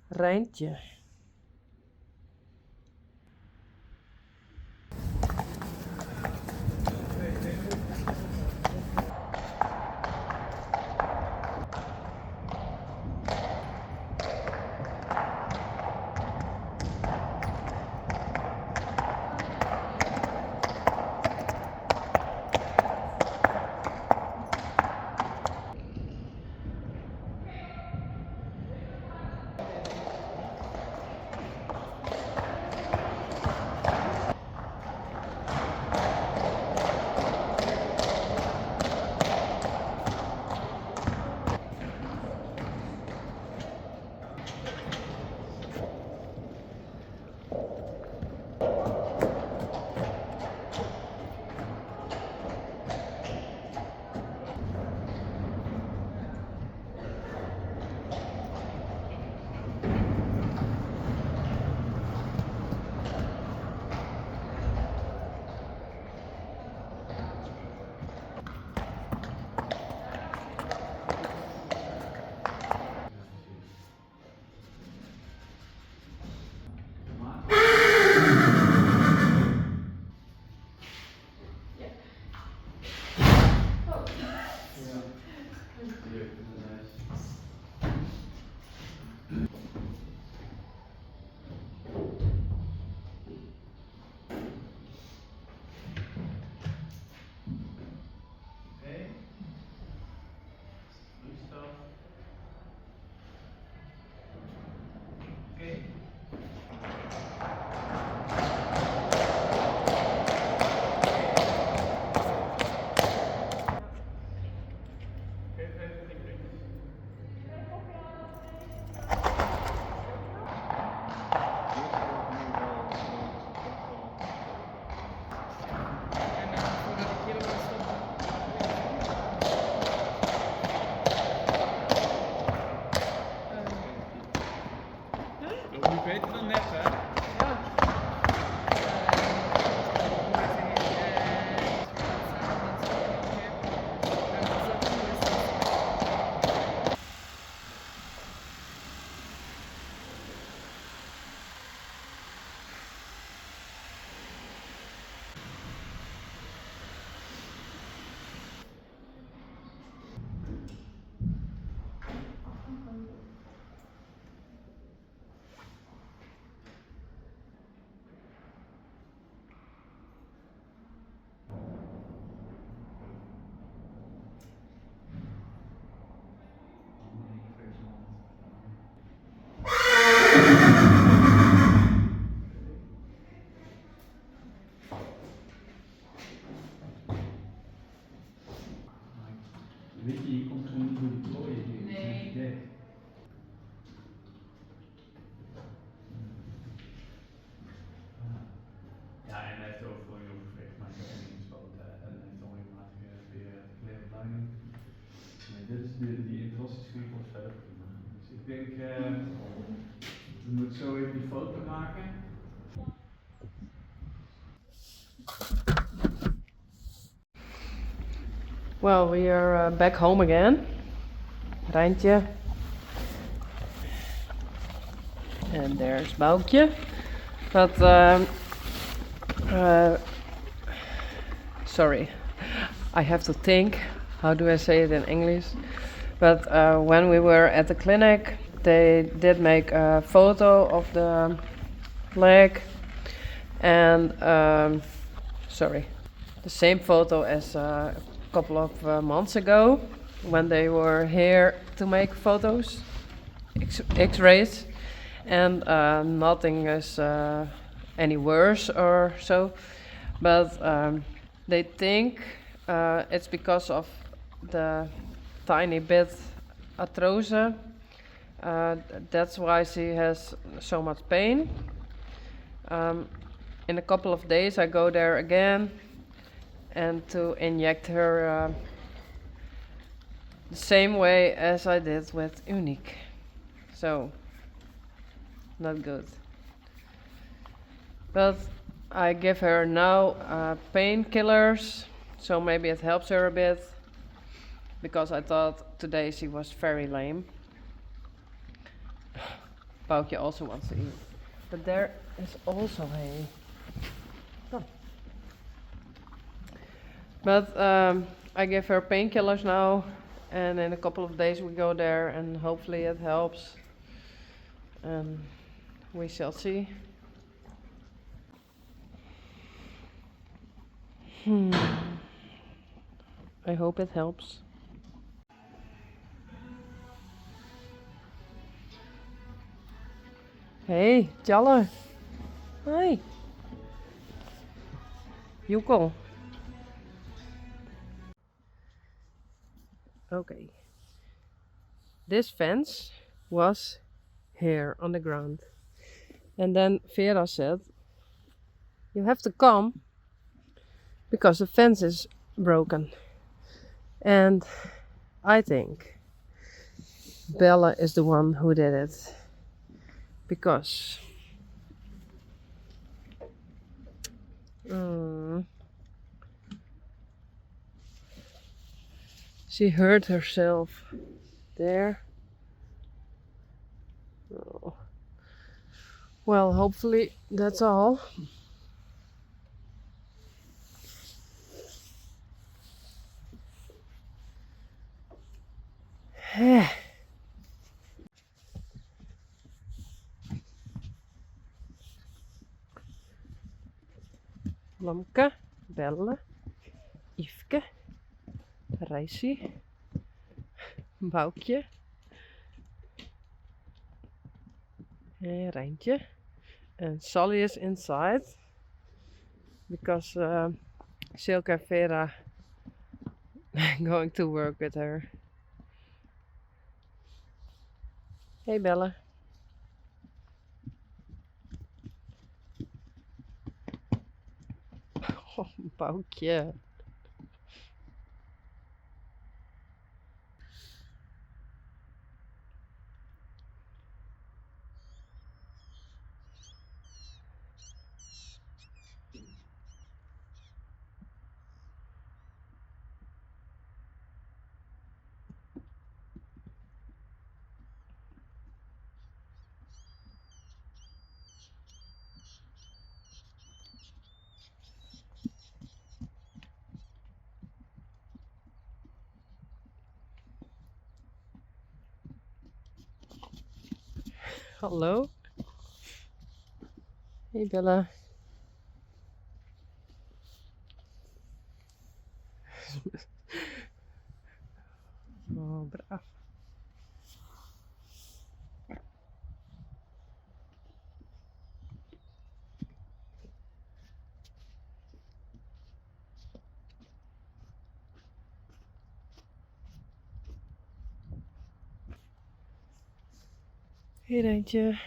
Rijntje. Dat moet beter dan net, hè? Weet je, je komt gewoon niet door die plooien hier. Nee. Ja, en hij heeft er ook voor je overgevraagd, maar ik heb hem gespoten en hij heeft onregelmatig weer kleren blijven. Nee, dit is die introstieschiep of verder prima. Dus ik denk, we moeten zo even die foto maken. Well, we are back home again. Rijntje. And there's Boukje. But, sorry, I have to think. How do I say it in English? But when we were at the clinic, they did make a photo of the leg. And, sorry, the same photo as couple of months ago when they were here to make photos, x-rays, and nothing is any worse or so, but they think it's because of the tiny bit arthrose. That's why she has so much pain. In a couple of days I go there again and to inject her the same way as I did with Unique. So, not good. But I give her now painkillers, so maybe it helps her a bit, because I thought today she was very lame. Boukje also wants to eat. But there is also hay. Oh. But I give her painkillers now, and in a couple of days we go there, and hopefully it helps. And we shall see. I hope it helps. Hey, Jalle. Hi. Joekel. Okay. This fence was here on the ground. And then Vera said, you have to come because the fence is broken. And I think Bella is the one who did it. Because she hurt herself there. Oh. Well, hopefully that's all. Lamke, Belle, Yveske, Reisje, Boukje and Rijntje. And Sally is inside because Silke and Vera going to work with her. Hey Bella. Oh, Boukje. Hallo. Hey Bella. Oh, braaf. Hey Rijntje.